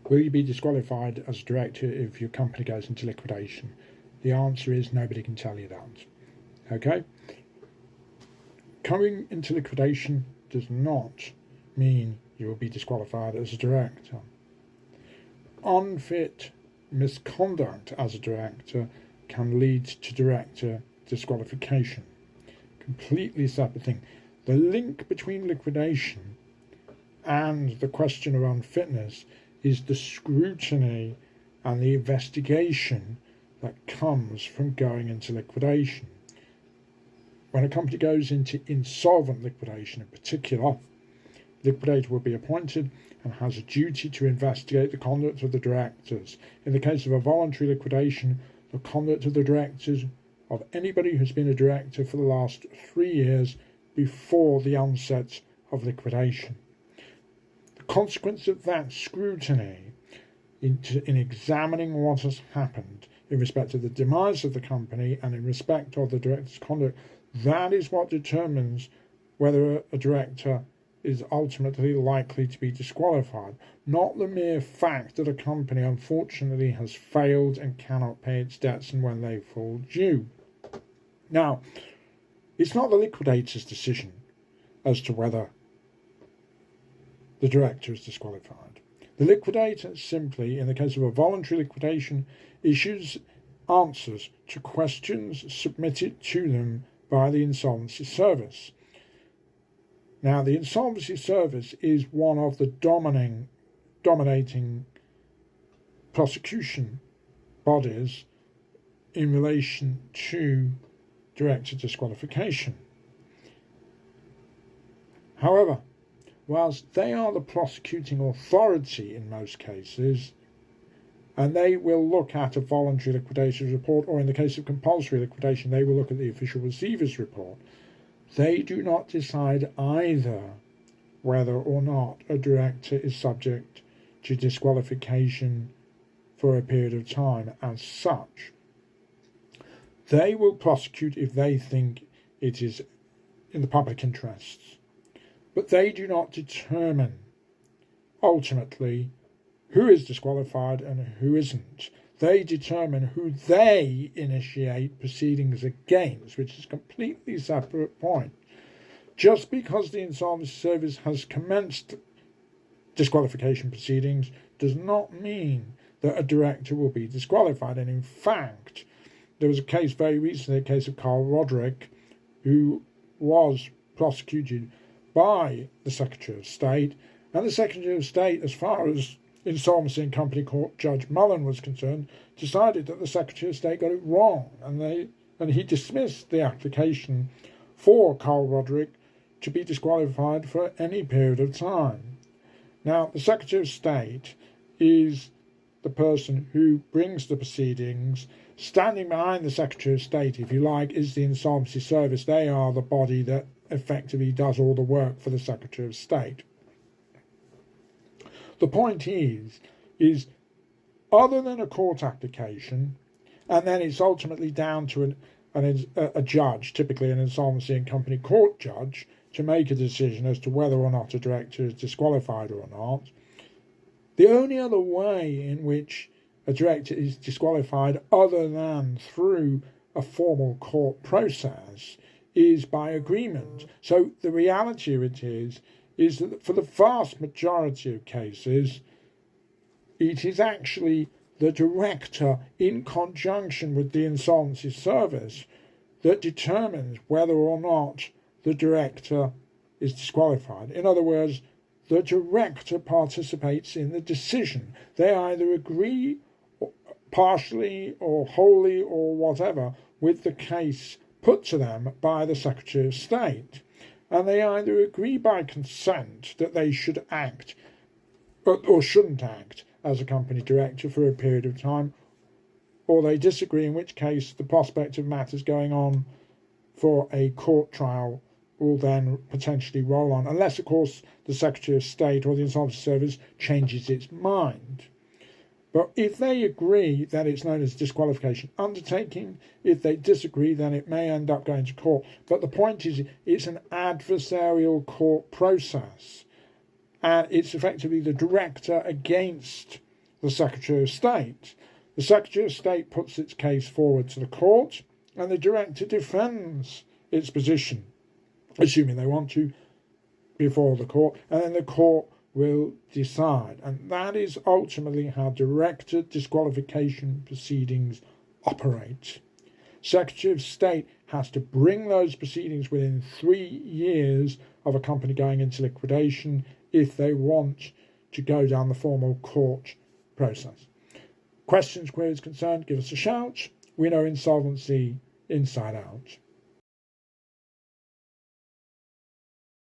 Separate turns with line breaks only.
Will you be disqualified as a director if your company goes into liquidation? The answer is nobody can tell you that. Okay? Going into liquidation does not mean you will be disqualified as a director. Unfit misconduct as a director can lead to director disqualification. Completely separate thing. The link between liquidation and the question of unfitness is the scrutiny and the investigation that comes from going into liquidation. When a company goes into insolvent liquidation in particular, liquidator will be appointed and has a duty to investigate the conduct of the directors. In the case of a voluntary liquidation, the conduct of the directors of anybody who's been a director for the last 3 years before the onset of liquidation. The consequence of that scrutiny in examining what has happened in respect of the demise of the company and in respect of the director's conduct, that is what determines whether a director is ultimately likely to be disqualified, not the mere fact that a company unfortunately has failed and cannot pay its debts and when they fall due. Now, it's not the liquidator's decision as to whether the director is disqualified. The liquidator simply, in the case of a voluntary liquidation, issues answers to questions submitted to them by the Insolvency Service. Now, the Insolvency Service is one of the dominating prosecution bodies in relation to director disqualification. However, whilst they are the prosecuting authority in most cases, and they will look at a voluntary liquidation report, or in the case of compulsory liquidation, they will look at the official receiver's report, they do not decide either whether or not a director is subject to disqualification for a period of time as such. They will prosecute if they think it is in the public interests, but they do not determine ultimately who is disqualified and who isn't. They determine who they initiate proceedings against, which is a completely separate point. Just because the Insolvency Service has commenced disqualification proceedings does not mean that a director will be disqualified. And in fact, there was a case very recently, a case of Carl Roderick, who was prosecuted by the Secretary of State, and the Secretary of State, as far as Insolvency and Company Court Judge Mullen was concerned, decided that the Secretary of State got it wrong, and he dismissed the application for Carl Roderick to be disqualified for any period of time. Now, the Secretary of State is the person who brings the proceedings. Standing behind the Secretary of State, if you like, is the Insolvency Service. They are the body that effectively does all the work for the Secretary of State. The point is other than a court application, and then it's ultimately down to a judge, typically an Insolvency and Company Court judge, to make a decision as to whether or not a director is disqualified or not. The only other way in which a director is disqualified other than through a formal court process is by agreement. So the reality of it is that for the vast majority of cases, it is actually the director in conjunction with the Insolvency Service that determines whether or not the director is disqualified. In other words, the director participates in the decision. They either agree partially or wholly or whatever with the case put to them by the Secretary of State. And they either agree by consent that they should act or shouldn't act as a company director for a period of time, or they disagree, in which case the prospect of matters going on for a court trial will then potentially roll on, unless, of course, the Secretary of State or the Insolvency Service changes its mind. But if they agree, then it's known as disqualification undertaking. If they disagree, then it may end up going to court. But the point is, it's an adversarial court process. And it's effectively the director against the Secretary of State. The Secretary of State puts its case forward to the court, and the director defends its position, assuming they want to, before the court, and then the court will decide. And that is ultimately how director disqualification proceedings operate. Secretary of State has to bring those proceedings within 3 years of a company going into liquidation if they want to go down the formal court process. Questions, queries, concerned, give us a shout. We know insolvency inside out.